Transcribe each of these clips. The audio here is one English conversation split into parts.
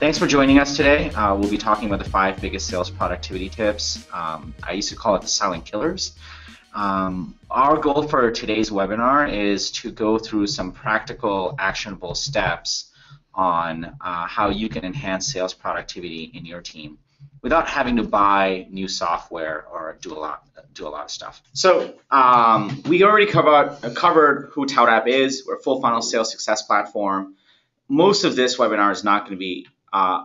Thanks for joining us today. We'll be talking about the 5 biggest sales productivity tips. I used to call it the silent killers. Our goal for today's webinar is to go through some practical, actionable steps on how you can enhance sales productivity in your team without having to buy new software or do a lot of stuff. So we already covered who ToutApp is. We're a full funnel sales success platform. Most of this webinar is not going to be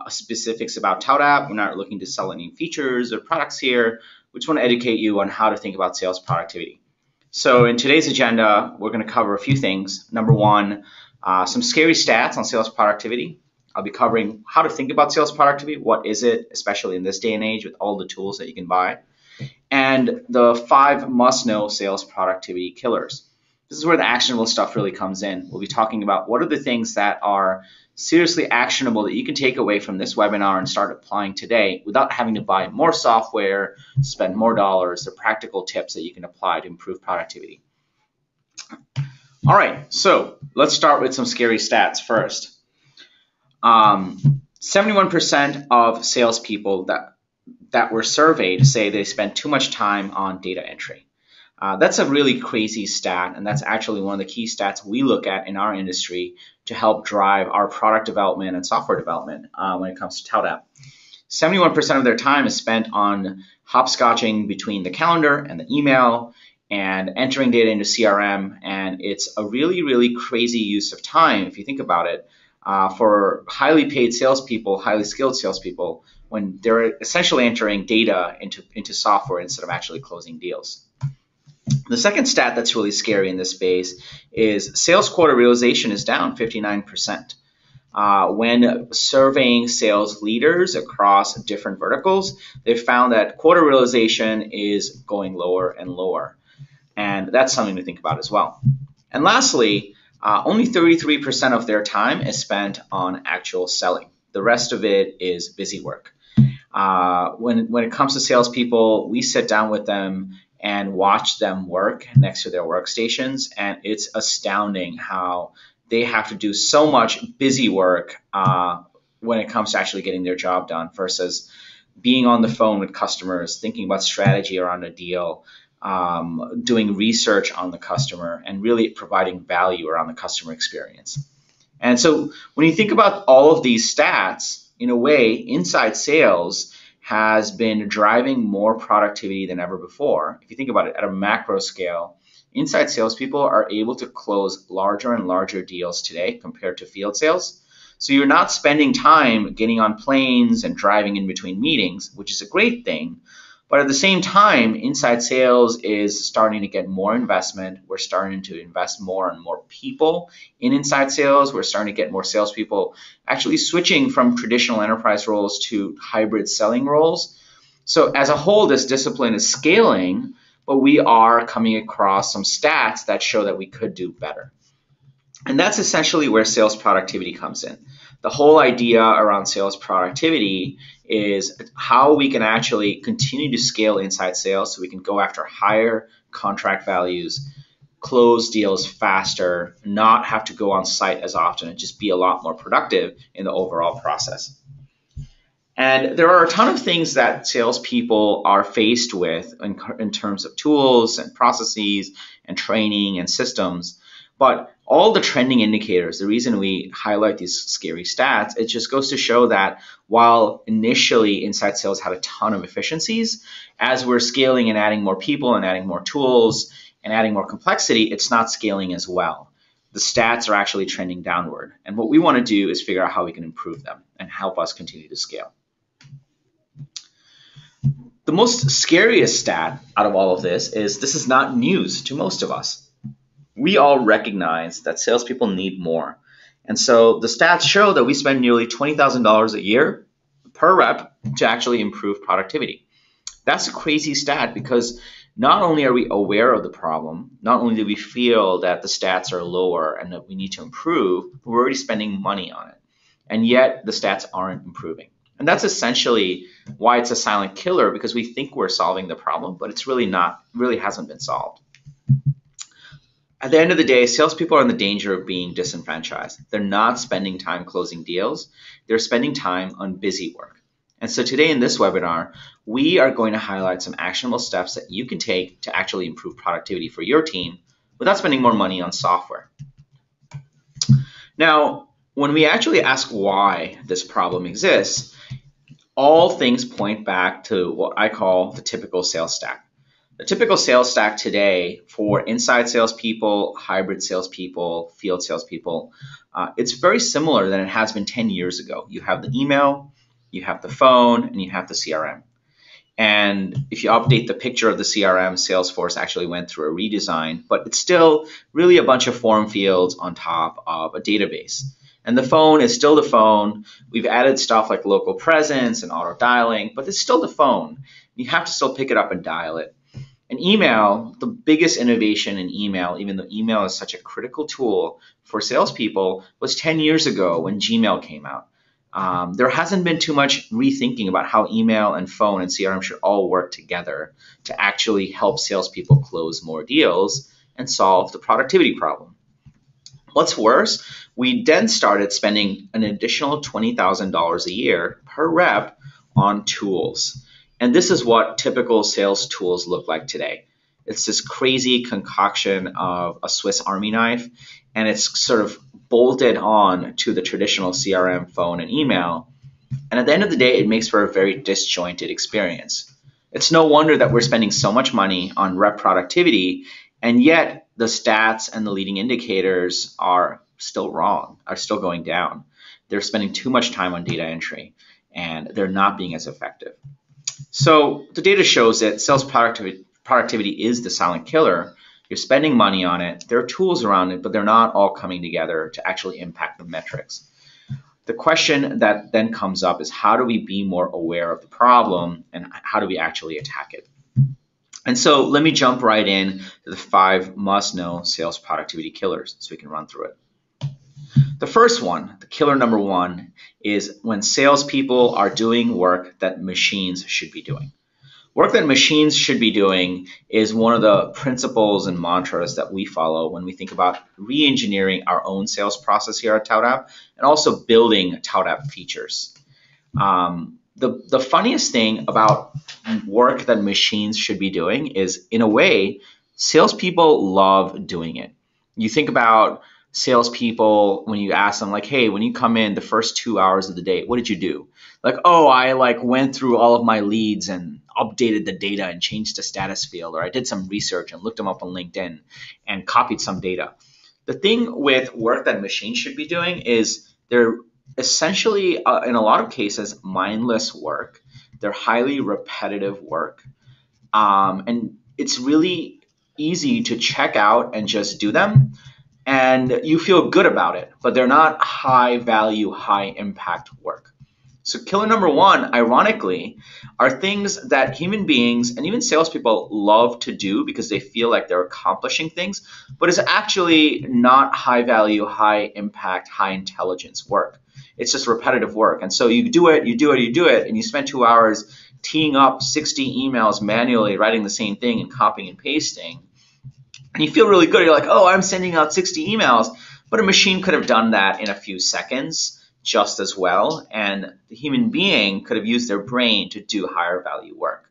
specifics about ToutApp. We're not looking to sell any features or products here. We just want to educate you on how to think about sales productivity. So in today's agenda, we're going to cover a few things. Number one, some scary stats on sales productivity. I'll be covering how to think about sales productivity. What is it, especially in this day and age with all the tools that you can buy. And the 5 must-know sales productivity killers. This is where the actionable stuff really comes in. We'll be talking about what are the things that are seriously actionable that you can take away from this webinar and start applying today without having to buy more software, spend more dollars, the practical tips that you can apply to improve productivity. All right, so let's start with some scary stats first. 71% of salespeople that were surveyed say they spend too much time on data entry. That's a really crazy stat, and that's actually one of the key stats we look at in our industry to help drive our product development and software development when it comes to ToutApp. 71% of their time is spent on hopscotching between the calendar and the email and entering data into CRM, and it's a really, really crazy use of time if you think about it for highly paid salespeople, highly skilled salespeople, when they're essentially entering data into software instead of actually closing deals. The second stat that's really scary in this space is sales quota realization is down 59%. When surveying sales leaders across different verticals, they found that quota realization is going lower and lower. And that's something to think about as well. And lastly, only 33% of their time is spent on actual selling. The rest of it is busy work. When it comes to salespeople, we sit down with them and watch them work next to their workstations, and it's astounding how they have to do so much busy work when it comes to actually getting their job done versus being on the phone with customers, thinking about strategy around a deal, doing research on the customer, and really providing value around the customer experience. And so when you think about all of these stats, in a way, inside sales has been driving more productivity than ever before. If you think about it at a macro scale, inside salespeople are able to close larger and larger deals today compared to field sales. So you're not spending time getting on planes and driving in between meetings, which is a great thing. But at the same time, inside sales is starting to get more investment. We're starting to invest more and more people in inside sales. We're starting to get more salespeople actually switching from traditional enterprise roles to hybrid selling roles. So as a whole, this discipline is scaling, but we are coming across some stats that show that we could do better. And that's essentially where sales productivity comes in. The whole idea around sales productivity is how we can actually continue to scale inside sales so we can go after higher contract values, close deals faster, not have to go on site as often, and just be a lot more productive in the overall process. And there are a ton of things that salespeople are faced with in terms of tools and processes and training and systems. But all the trending indicators, the reason we highlight these scary stats, it just goes to show that while initially inside sales had a ton of efficiencies, as we're scaling and adding more people and adding more tools and adding more complexity, it's not scaling as well. The stats are actually trending downward. And what we want to do is figure out how we can improve them and help us continue to scale. The most scariest stat out of all of this is not news to most of us. We all recognize that salespeople need more. And so the stats show that we spend nearly $20,000 a year per rep to actually improve productivity. That's a crazy stat because not only are we aware of the problem, not only do we feel that the stats are lower and that we need to improve, but we're already spending money on it. And yet the stats aren't improving. And that's essentially why it's a silent killer, because we think we're solving the problem, but it's really not, really hasn't been solved. At the end of the day, salespeople are in the danger of being disenfranchised. They're not spending time closing deals. They're spending time on busy work. And so today in this webinar, we are going to highlight some actionable steps that you can take to actually improve productivity for your team without spending more money on software. Now, when we actually ask why this problem exists, all things point back to what I call the typical sales stack. The typical sales stack today for inside salespeople, hybrid salespeople, field salespeople, it's very similar than it has been 10 years ago. You have the email, you have the phone, and you have the CRM. And if you update the picture of the CRM, Salesforce actually went through a redesign, but it's still really a bunch of form fields on top of a database. And the phone is still the phone. We've added stuff like local presence and auto dialing, but it's still the phone. You have to still pick it up and dial it. And email, the biggest innovation in email, even though email is such a critical tool for salespeople, was 10 years ago when Gmail came out. There hasn't been too much rethinking about how email and phone and CRM should all work together to actually help salespeople close more deals and solve the productivity problem. What's worse, we then started spending an additional $20,000 a year per rep on tools. And this is what typical sales tools look like today. It's this crazy concoction of a Swiss Army knife, and it's sort of bolted on to the traditional CRM, phone, and email. And at the end of the day, it makes for a very disjointed experience. It's no wonder that we're spending so much money on rep productivity, and yet the stats and the leading indicators are still wrong, are still going down. They're spending too much time on data entry, and they're not being as effective. So the data shows that sales productivity is the silent killer. You're spending money on it. There are tools around it, but they're not all coming together to actually impact the metrics. The question that then comes up is how do we be more aware of the problem and how do we actually attack it? And so let me jump right in to the 5 must-know sales productivity killers so we can run through it. The first one, the killer number 1, is when salespeople are doing work that machines should be doing. Work that machines should be doing is one of the principles and mantras that we follow when we think about re-engineering our own sales process here at ToutApp and also building ToutApp features. The funniest thing about work that machines should be doing is, in a way, salespeople love doing it. You think about salespeople when you ask them, like, hey, when you come in the first 2 hours of the day, what did you do? Like, oh, I went through all of my leads and updated the data and changed the status field, or I did some research and looked them up on LinkedIn and copied some data. The thing with work that machines should be doing is they're essentially, in a lot of cases, mindless work. They're highly repetitive work. And it's really easy to check out and just do them. And you feel good about it, but they're not high value, high impact work. So killer number 1, ironically, are things that human beings and even salespeople love to do because they feel like they're accomplishing things, but it's actually not high value, high impact, high intelligence work. It's just repetitive work. And so you do it, and you spend 2 hours teeing up 60 emails manually, writing the same thing and copying and pasting. And you feel really good. You're like, oh, I'm sending out 60 emails, but a machine could have done that in a few seconds just as well, and the human being could have used their brain to do higher value work.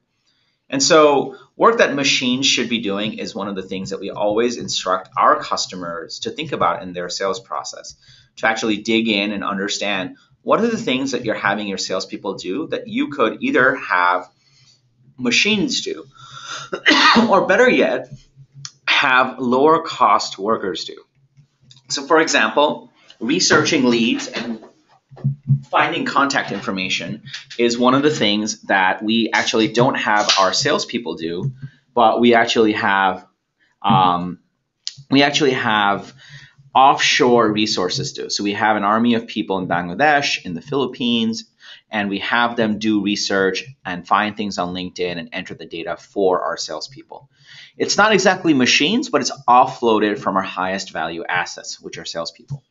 And so work that machines should be doing is one of the things that we always instruct our customers to think about in their sales process, to actually dig in and understand what are the things that you're having your salespeople do that you could either have machines do, or better yet, have lower cost workers do. So for example, researching leads and finding contact information is one of the things that we actually don't have our salespeople do, but we actually have offshore resources do. So we have an army of people in Bangladesh, in the Philippines, and we have them do research and find things on LinkedIn and enter the data for our salespeople. It's not exactly machines, but it's offloaded from our highest value assets, which are salespeople.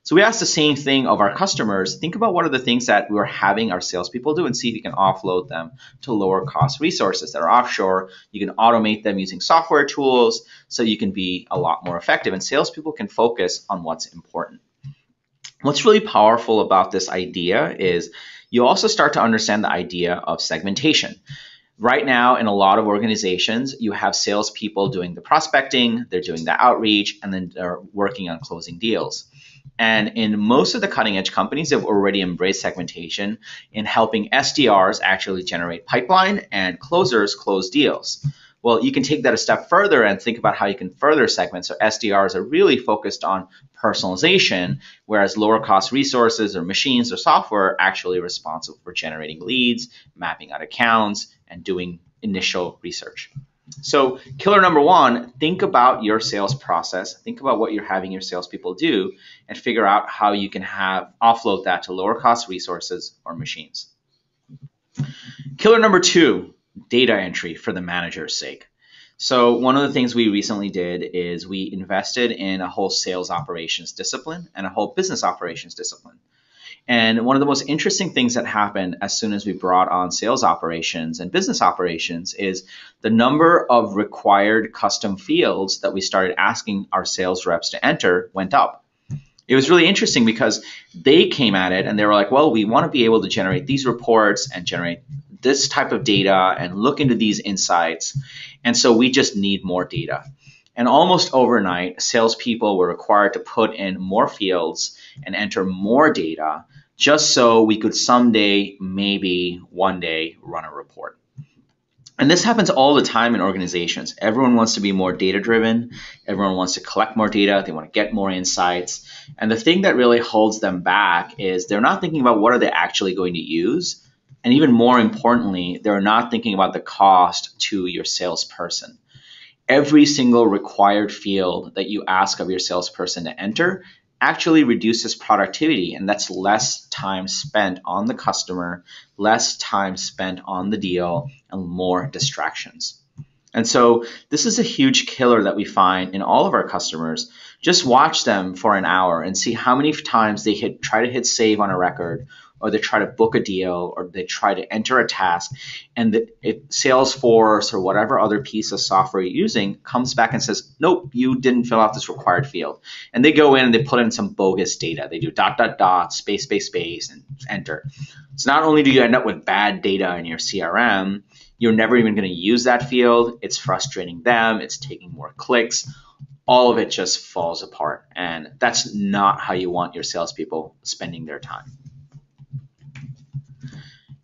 So we ask the same thing of our customers. Think about what are the things that we're having our salespeople do and see if you can offload them to lower cost resources that are offshore. You can automate them using software tools so you can be a lot more effective, and salespeople can focus on what's important. What's really powerful about this idea is you also start to understand the idea of segmentation. Right now, in a lot of organizations, you have salespeople doing the prospecting, they're doing the outreach, and then they're working on closing deals. And in most of the cutting edge companies, they've already embraced segmentation in helping SDRs actually generate pipeline and closers close deals. Well, you can take that a step further and think about how you can further segment. So SDRs are really focused on personalization, whereas lower cost resources or machines or software are actually responsible for generating leads, mapping out accounts, and doing initial research. So killer number one, think about your sales process. Think about what you're having your salespeople do and figure out how you can offload that to lower cost resources or machines. Killer number two, data entry for the manager's sake. So one of the things we recently did is we invested in a whole sales operations discipline and a whole business operations discipline. And one of the most interesting things that happened as soon as we brought on sales operations and business operations is the number of required custom fields that we started asking our sales reps to enter went up. It was really interesting because they came at it and they were like, well, we want to be able to generate these reports and generate this type of data and look into these insights. And so we just need more data. And almost overnight, salespeople were required to put in more fields and enter more data just so we could someday, maybe one day, run a report. And this happens all the time in organizations. Everyone wants to be more data-driven. Everyone wants to collect more data. They want to get more insights. And the thing that really holds them back is they're not thinking about what are they actually going to use. And even more importantly, they're not thinking about the cost to your salesperson. Every single required field that you ask of your salesperson to enter actually reduces productivity, and that's less time spent on the customer, less time spent on the deal, and more distractions. And so this is a huge killer that we find in all of our customers. Just watch them for an hour and see how many times they try to hit save on a record, or they try to book a deal, or they try to enter a task, and Salesforce or whatever other piece of software you're using comes back and says, nope, you didn't fill out this required field. And they go in and they put in some bogus data. They do ... space, and enter. So not only do you end up with bad data in your CRM, you're never even going to use that field. It's frustrating them. It's taking more clicks. All of it just falls apart. And that's not how you want your salespeople spending their time.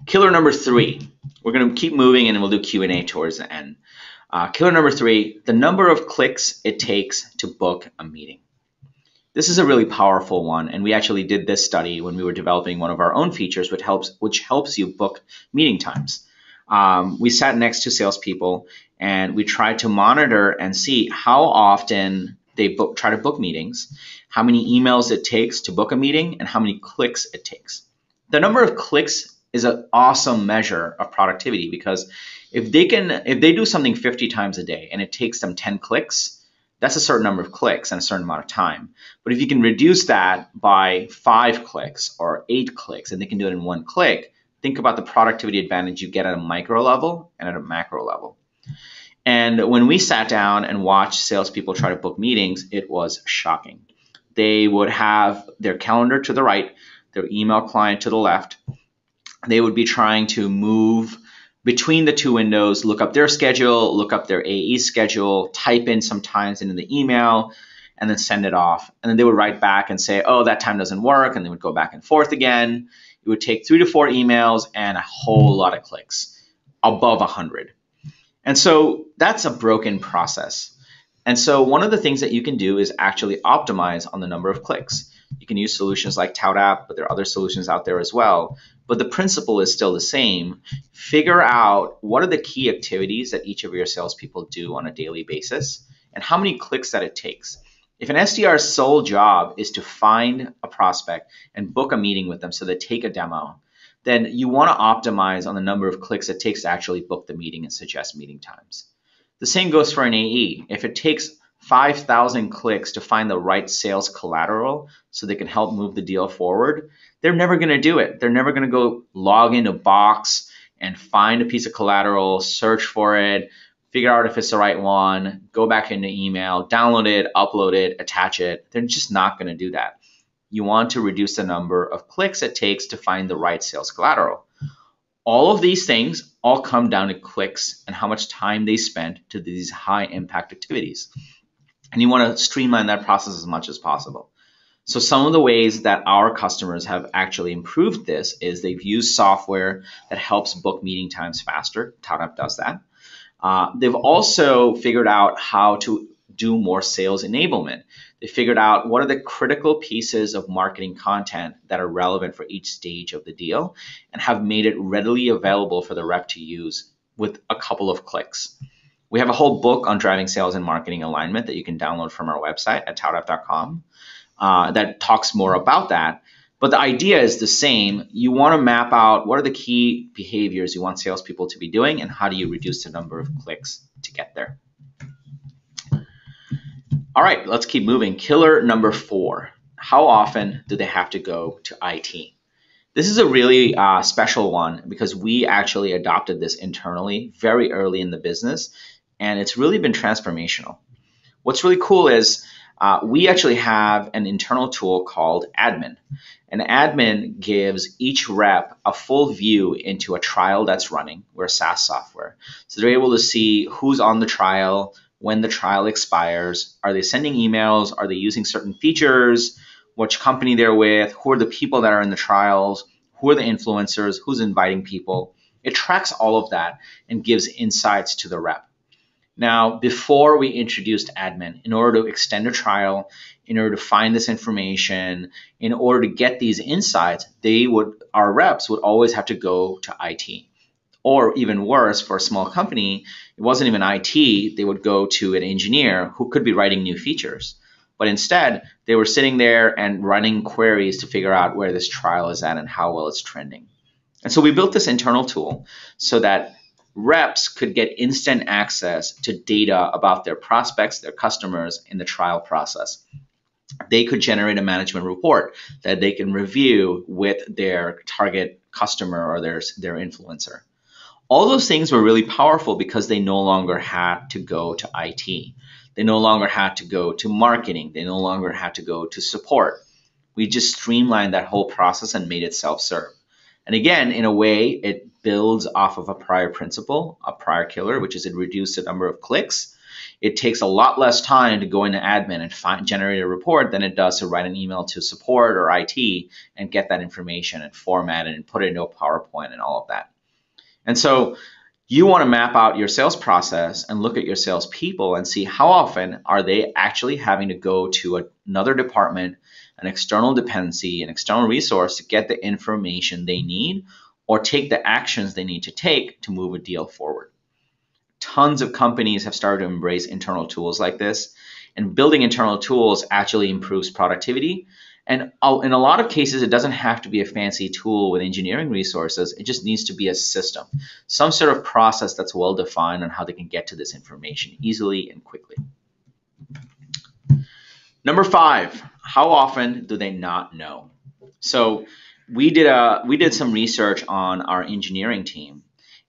Killer number three, we're going to keep moving and we'll do Q&A towards the end. Killer number three, the number of clicks it takes to book a meeting. This is a really powerful one, and we actually did this study when we were developing one of our own features, which helps you book meeting times. We sat next to salespeople and we tried to monitor and see how often they try to book meetings, how many emails it takes to book a meeting, and how many clicks it takes. The number of clicks is an awesome measure of productivity, because if they do something 50 times a day and it takes them 10 clicks, that's a certain number of clicks and a certain amount of time. But if you can reduce that by 5 clicks or 8 clicks, and they can do it in 1 click, think about the productivity advantage you get at a micro level and at a macro level. And when we sat down and watched salespeople try to book meetings, it was shocking. They would have their calendar to the right, their email client to the left. They would be trying to move between the two windows, look up their schedule, look up their AE schedule, type in some times into the email, and then send it off. And then they would write back and say, oh, that time doesn't work, and they would go back and forth again. It would take 3 to 4 emails and a whole lot of clicks, above 100. And so that's a broken process. And so one of the things that you can do is actually optimize on the number of clicks. You can use solutions like ToutApp, but there are other solutions out there as well. But the principle is still the same. Figure out what are the key activities that each of your salespeople do on a daily basis and how many clicks that it takes. If an SDR's sole job is to find a prospect and book a meeting with them so they take a demo, then you want to optimize on the number of clicks it takes to actually book the meeting and suggest meeting times. The same goes for an AE. If it takes 5,000 clicks to find the right sales collateral so they can help move the deal forward, they're never going to do it. They're never going to go log into Box and find a piece of collateral, search for it, figure out if it's the right one, go back into email, download it, upload it, attach it. They're just not going to do that. You want to reduce the number of clicks it takes to find the right sales collateral. All of these things all come down to clicks and how much time they spend to these high impact activities. And you want to streamline that process as much as possible. So some of the ways that our customers have actually improved this is they've used software that helps book meeting times faster. ToutApp does that. They've also figured out how to do more sales enablement. They figured out what are the critical pieces of marketing content that are relevant for each stage of the deal and have made it readily available for the rep to use with a couple of clicks. We have a whole book on driving sales and marketing alignment that you can download from our website at ToutApp.com that talks more about that. But the idea is the same. You want to map out what are the key behaviors you want salespeople to be doing and how do you reduce the number of clicks to get there. All right, let's keep moving. Killer number 4. How often do they have to go to IT? This is a really special one because we actually adopted this internally very early in the business, and it's really been transformational. What's really cool is we actually have an internal tool called Admin. And Admin gives each rep a full view into a trial that's running. We're SaaS software. So they're able to see who's on the trial, when the trial expires, are they sending emails, are they using certain features, which company they're with, who are the people that are in the trials, who are the influencers, who's inviting people. It tracks all of that and gives insights to the rep. Now, before we introduced Admin, in order to extend a trial, in order to find this information, in order to get these insights, our reps would always have to go to IT. Or even worse, for a small company, it wasn't even IT, they would go to an engineer who could be writing new features. But instead, they were sitting there and running queries to figure out where this trial is at and how well it's trending. And so we built this internal tool so that reps could get instant access to data about their prospects, their customers in the trial process. They could generate a management report that they can review with their target customer or their influencer. All those things were really powerful because they no longer had to go to IT. They no longer had to go to marketing. They no longer had to go to support. We just streamlined that whole process and made it self-serve. And again, in a way, it builds off of a prior principle, a prior killer, which is it reduced the number of clicks. It takes a lot less time to go into admin and generate a report than it does to write an email to support or IT and get that information and format it and put it into a PowerPoint and all of that. And so you want to map out your sales process and look at your salespeople and see how often are they actually having to go to another department, an external dependency, an external resource to get the information they need or take the actions they need to take to move a deal forward. Tons of companies have started to embrace internal tools like this, and building internal tools actually improves productivity. And in a lot of cases, it doesn't have to be a fancy tool with engineering resources. It just needs to be a system, some sort of process that's well defined on how they can get to this information easily and quickly. Number 5, how often do they not know? So we did some research on our engineering team.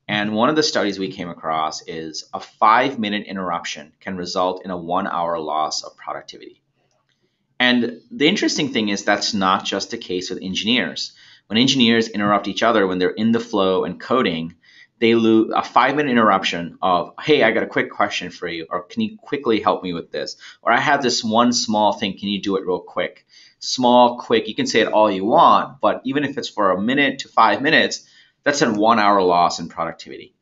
And one of the studies we came across is a 5-minute interruption can result in a 1-hour loss of productivity. And the interesting thing is that's not just the case with engineers. When engineers interrupt each other when they're in the flow and coding, they lose a 5-minute interruption of, hey, I got a quick question for you, or can you quickly help me with this? Or I have this one small thing, can you do it real quick? Small, quick, you can say it all you want, but even if it's for a minute to 5 minutes, that's a 1-hour loss in productivity.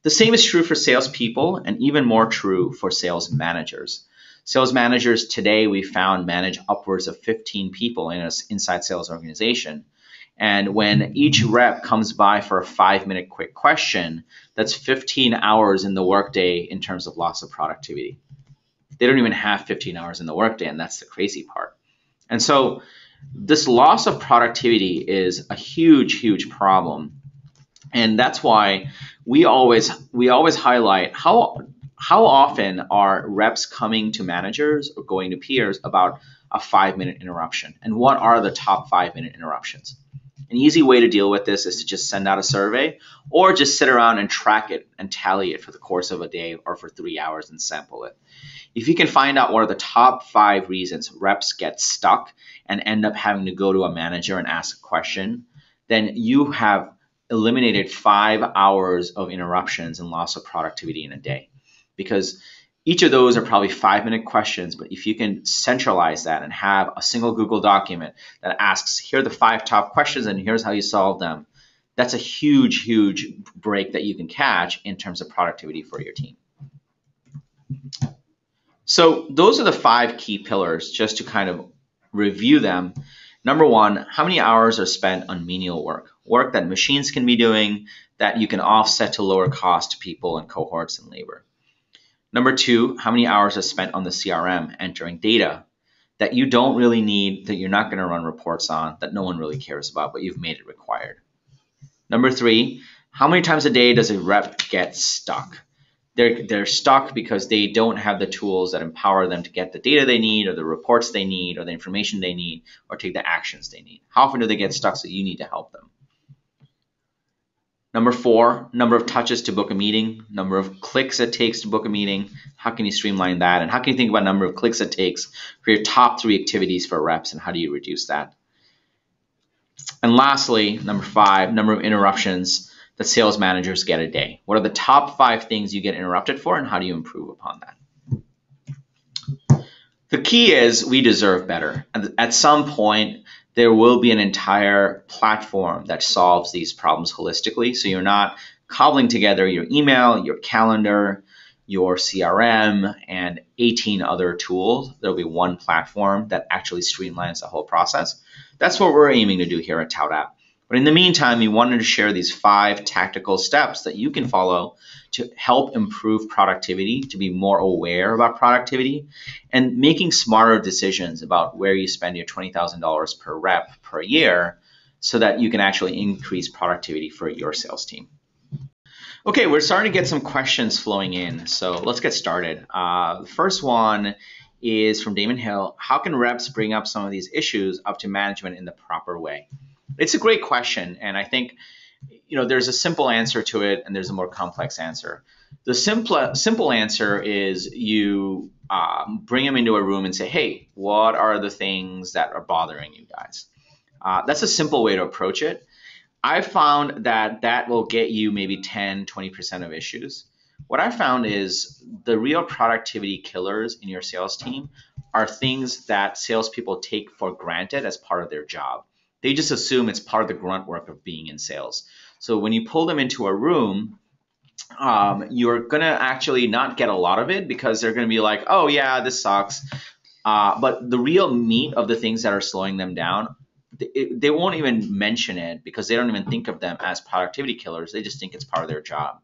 The same is true for salespeople and even more true for sales managers. Sales managers today, we found, manage upwards of 15 people in an inside sales organization. And when each rep comes by for a 5-minute quick question, that's 15 hours in the workday in terms of loss of productivity. They don't even have 15 hours in the workday, and that's the crazy part. And so this loss of productivity is a huge, huge problem. And that's why we always highlight how how often are reps coming to managers or going to peers about a 5-minute interruption? And what are the top 5-minute interruptions? An easy way to deal with this is to just send out a survey or just sit around and track it and tally it for the course of a day or for 3 hours and sample it. If you can find out what are the top 5 reasons reps get stuck and end up having to go to a manager and ask a question, then you have eliminated 5 hours of interruptions and loss of productivity in a day. Because each of those are probably 5-minute questions, but if you can centralize that and have a single Google document that asks, here are the 5 top questions and here's how you solve them, that's a huge, huge break that you can catch in terms of productivity for your team. So those are the 5 key pillars, just to kind of review them. Number 1, how many hours are spent on menial work? Work that machines can be doing that you can offset to lower cost to people and cohorts and labor. Number 2, how many hours are spent on the CRM entering data that you don't really need, that you're not going to run reports on, that no one really cares about, but you've made it required. Number 3, how many times a day does a rep get stuck? They're stuck because they don't have the tools that empower them to get the data they need or the reports they need or the information they need or take the actions they need. How often do they get stuck so you need to help them? Number 4, number of touches to book a meeting, number of clicks it takes to book a meeting. How can you streamline that? And how can you think about number of clicks it takes for your top 3 activities for reps, and how do you reduce that? And lastly, number 5, number of interruptions that sales managers get a day. What are the top 5 things you get interrupted for, and how do you improve upon that? The key is we deserve better. And at some point, there will be an entire platform that solves these problems holistically. So you're not cobbling together your email, your calendar, your CRM, and 18 other tools. There'll be one platform that actually streamlines the whole process. That's what we're aiming to do here at ToutApp. But in the meantime, we wanted to share these 5 tactical steps that you can follow to help improve productivity, to be more aware about productivity, and making smarter decisions about where you spend your $20,000 per rep per year so that you can actually increase productivity for your sales team. Okay, we're starting to get some questions flowing in, so let's get started. The first one is from Damon Hill. How can reps bring up some of these issues up to management in the proper way? It's a great question, and I think there's a simple answer to it, and there's a more complex answer. The simple answer is you bring them into a room and say, hey, what are the things that are bothering you guys? That's a simple way to approach it. I've found that will get you maybe 10, 20% of issues. What I found is the real productivity killers in your sales team are things that salespeople take for granted as part of their job. They just assume it's part of the grunt work of being in sales. So when you pull them into a room, you're going to actually not get a lot of it because they're going to be like, oh, yeah, this sucks. But the real meat of the things that are slowing them down, they won't even mention it because they don't even think of them as productivity killers. They just think it's part of their job.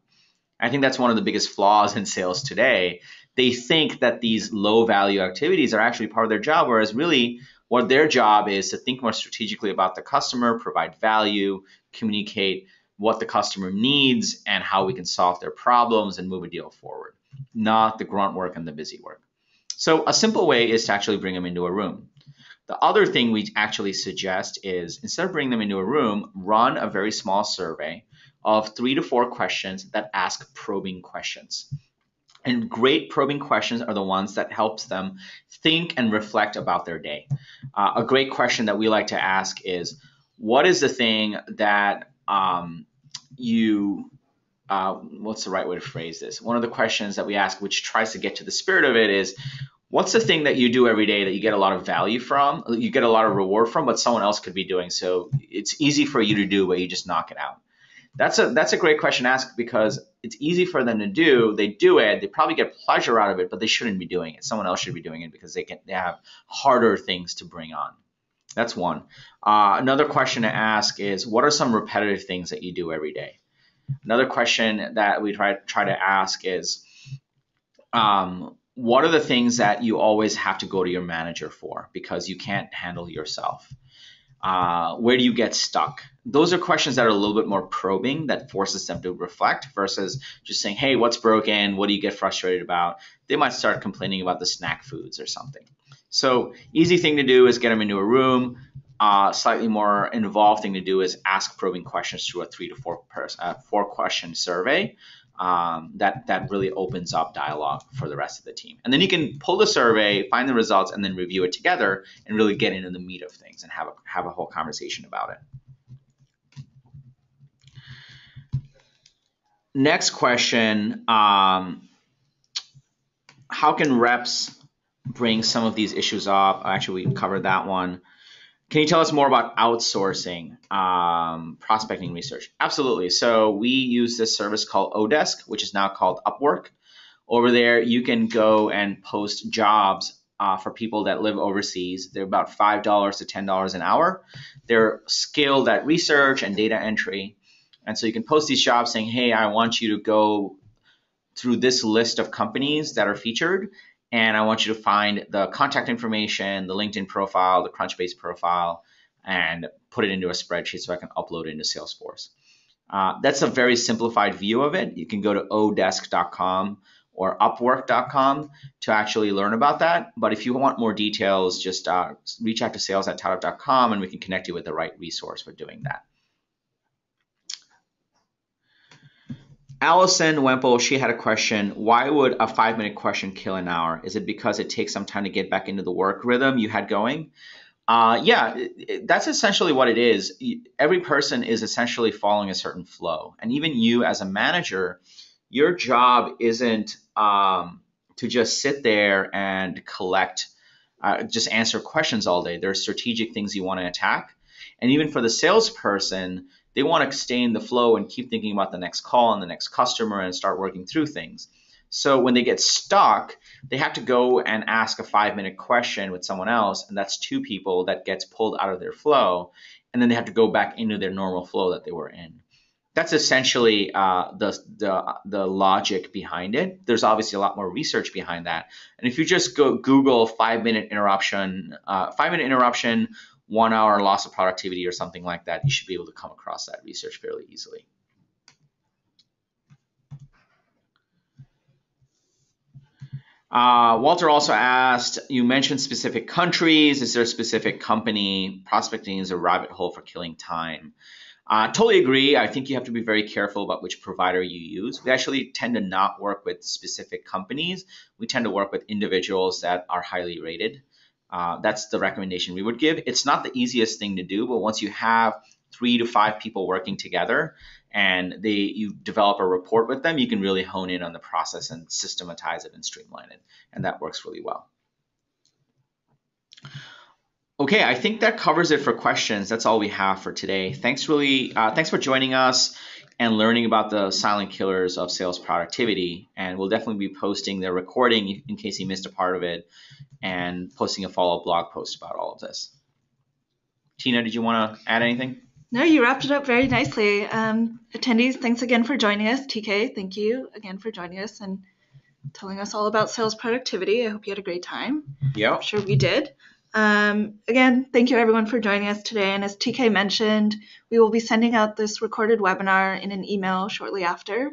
I think that's one of the biggest flaws in sales today. They think that these low-value activities are actually part of their job, whereas really what their job is to think more strategically about the customer, provide value, communicate what the customer needs and how we can solve their problems and move a deal forward, not the grunt work and the busy work. So a simple way is to actually bring them into a room. The other thing we actually suggest is instead of bringing them into a room, run a very small survey of 3 to 4 questions that ask probing questions. And great probing questions are the ones that helps them think and reflect about their day. A great question that we like to ask is, what is the thing that what's the right way to phrase this? One of the questions that we ask, which tries to get to the spirit of it, is, what's the thing that you do every day that you get a lot of value from, you get a lot of reward from, but someone else could be doing? So it's easy for you to do, but you just knock it out. That's a great question to ask because it's easy for them to do. They do it. They probably get pleasure out of it, but they shouldn't be doing it. Someone else should be doing it because they have harder things to bring on. That's one. Another question to ask is, what are some repetitive things that you do every day? Another question that we try to ask is, what are the things that you always have to go to your manager for because you can't handle yourself? Where do you get stuck? those are questions that are a little bit more probing, that forces them to reflect, versus just saying, hey, what's broken? What do you get frustrated about? They might start complaining about the snack foods or something. So easy thing to do is get them into a room. Slightly more involved thing to do is ask probing questions through a 3 to 4 question survey. That really opens up dialogue for the rest of the team. And then you can pull the survey, find the results, and then review it together and really get into the meat of things and have a whole conversation about it. Next question, how can reps bring some of these issues up? Actually, we covered that one. Can you tell us more about outsourcing prospecting research? Absolutely. So we use this service called Odesk, which is now called Upwork. Over there, you can go and post jobs for people that live overseas. They're about $5 to $10 an hour. They're skilled at research and data entry. And so you can post these jobs saying, hey, I want you to go through this list of companies that are featured, and I want you to find the contact information, the LinkedIn profile, the Crunchbase profile, and put it into a spreadsheet so I can upload it into Salesforce. That's a very simplified view of it. You can go to odesk.com or upwork.com to actually learn about that. But if you want more details, just reach out to sales@toutup.com and we can connect you with the right resource for doing that. Allison Wemple, she had a question. Why would a 5-minute question kill an hour? Is it because it takes some time to get back into the work rhythm you had going? Yeah, that's essentially what it is. Every person is essentially following a certain flow. And even you as a manager, your job isn't to just sit there and collect, just answer questions all day. There are strategic things you want to attack. And even for the salesperson, they want to stay in the flow and keep thinking about the next call and the next customer and start working through things. So when they get stuck, they have to go and ask a 5-minute question with someone else, and that's 2 people that gets pulled out of their flow, and then they have to go back into their normal flow that they were in. That's essentially the logic behind it. There's obviously a lot more research behind that. And if you just go Google 5-minute interruption, 1 hour loss of productivity or something like that, you should be able to come across that research fairly easily. Walter also asked, you mentioned specific countries. Is there a specific company? Prospecting is a rabbit hole for killing time. Totally agree. I think you have to be very careful about which provider you use. We actually tend to not work with specific companies. We tend to work with individuals that are highly rated. That's the recommendation we would give. It's not the easiest thing to do, but once you have 3 to 5 people working together and you develop a rapport with them, you can really hone in on the process and systematize it and streamline it. And that works really well. Okay, I think that covers it for questions. That's all we have for today. Thanks for joining us and learning about the silent killers of sales productivity. And we'll definitely be posting the recording in case you missed a part of it, and posting a follow-up blog post about all of this. Tina, did you want to add anything? No, you wrapped it up very nicely. Attendees, thanks again for joining us. TK, thank you again for joining us and telling us all about sales productivity. I hope you had a great time. Yeah. I'm sure we did. Again, thank you everyone for joining us today. And as TK mentioned, we will be sending out this recorded webinar in an email shortly after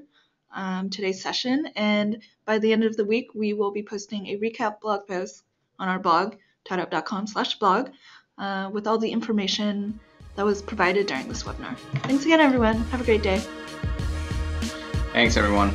today's session. And by the end of the week, we will be posting a recap blog post on our blog, toutup.com/blog, with all the information that was provided during this webinar. Thanks again, everyone. Have a great day. Thanks, everyone.